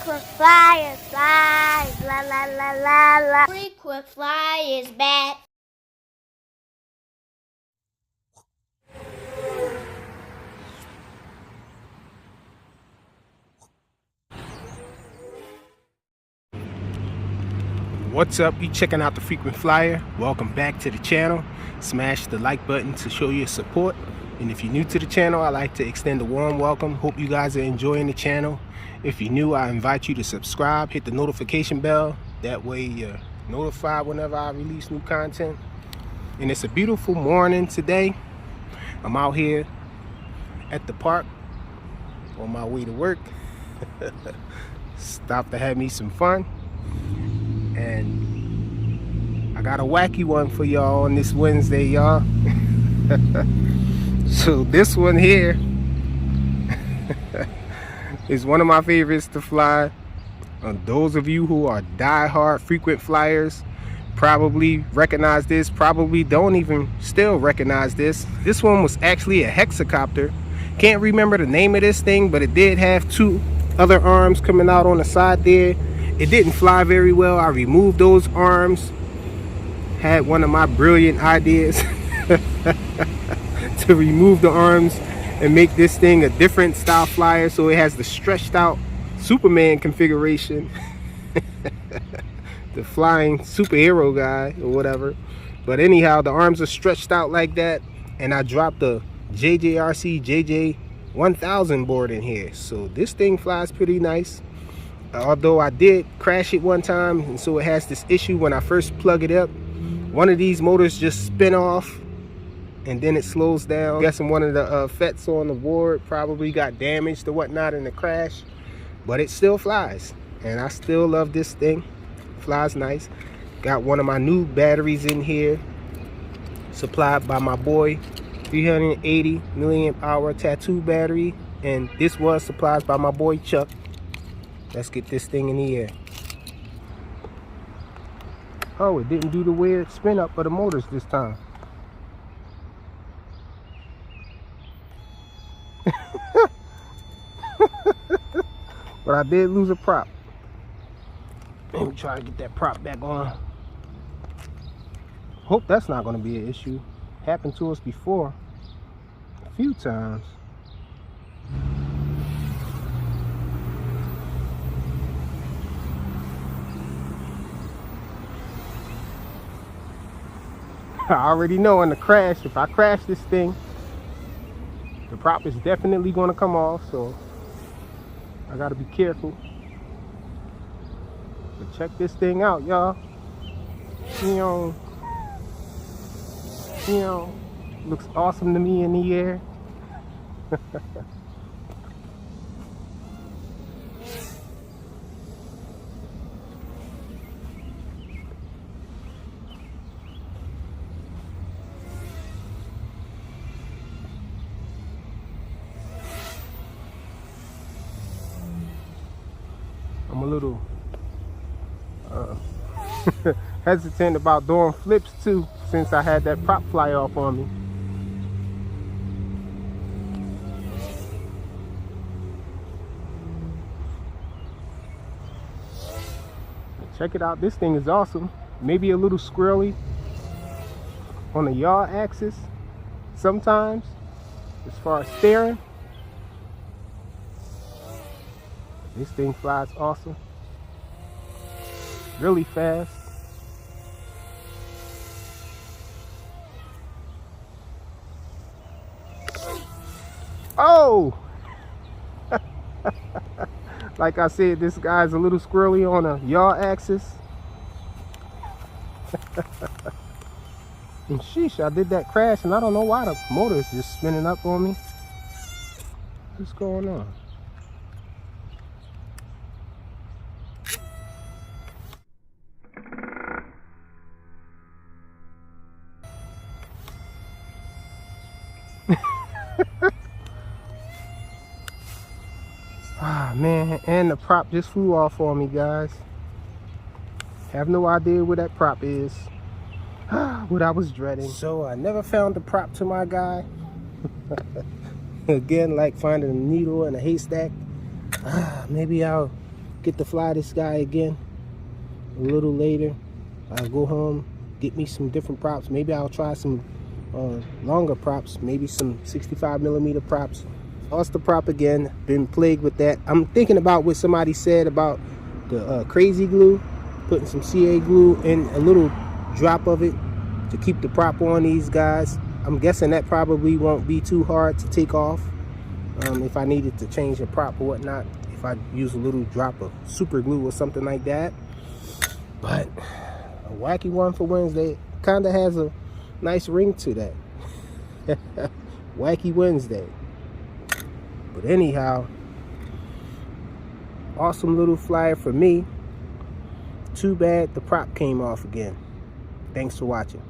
Frequent flyers, flies, la la la la la. Frequent flyers back. What's up? You checking out the Frequent Flyer? Welcome back to the channel. Smash the like button to show your support. And if you're new to the channel, I'd like to extend a warm welcome. Hope you guys are enjoying the channel. If you're new, I invite you to subscribe, hit the notification bell. That way you're notified whenever I release new content. And it's a beautiful morning today. I'm out here at the park on my way to work. Stopped to have me some fun. And I got a wacky one for y'all on this Wednesday, y'all. So this one here is one of my favorites to fly. Those of you who are die-hard frequent flyers probably recognize this, probably don't even still recognize this. This one was actually a hexacopter. Can't remember the name of this thing, but it did have two other arms coming out on the side there. It didn't fly very well. I removed those arms. Had one of my brilliant ideas to remove the arms and make this thing a different style flyer, so it has the stretched out Superman configuration. The flying superhero guy or whatever. But anyhow, the arms are stretched out like that, and I dropped the JJRC JJ1000 board in here. So this thing flies pretty nice. Although I did crash it one time, and so it has this issue when I first plug it up. One of these motors just spin off and then it slows down. I'm guessing one of the FETs on the board probably got damaged or whatnot in the crash, but it still flies, and I still love this thing. Flies nice. Got one of my new batteries in here, supplied by my boy, 380 milliamp hour tattoo battery, and this was supplied by my boy Chuck. Let's get this thing in the air. Oh, it didn't do the weird spin up of the motors this time. But I did lose a prop. Let me try to get that prop back on. Hope that's not going to be an issue. Happened to us before a few times. I already know in the crash, if I crash this thing, the prop is definitely going to come off, so I got to be careful. But check this thing out, y'all. Looks awesome to me in the air. I'm a little hesitant about doing flips too, since I had that prop fly off on me. Check it out, this thing is awesome. Maybe a little squirrely on the yaw axis sometimes, as far as steering. This thing flies awesome, really fast. Oh! Like I said, this guy's a little squirrely on a yaw axis. And sheesh, I did that crash and I don't know why the motor is just spinning up on me. What's going on? Ah man, and the prop just flew off on me, guys. Have no idea where that prop is. What I was dreading. So I never found the prop to my guy. Again, like finding a needle in a haystack. Maybe I'll get to fly this guy again a little later. I'll go home, get me some different props. Maybe I'll try some longer props, maybe some 65mm props. Lost the prop again, been plagued with that. I'm thinking about what somebody said about the crazy glue, putting some CA glue in a little drop of it to keep the prop on these guys. I'm guessing that probably won't be too hard to take off if I needed to change the prop or whatnot, if I use a little drop of super glue or something like that. But a wacky one for Wednesday kind of has a nice ring to that. Wacky Wednesday. But anyhow, awesome little flyer for me. Too bad the prop came off again. Thanks for watching.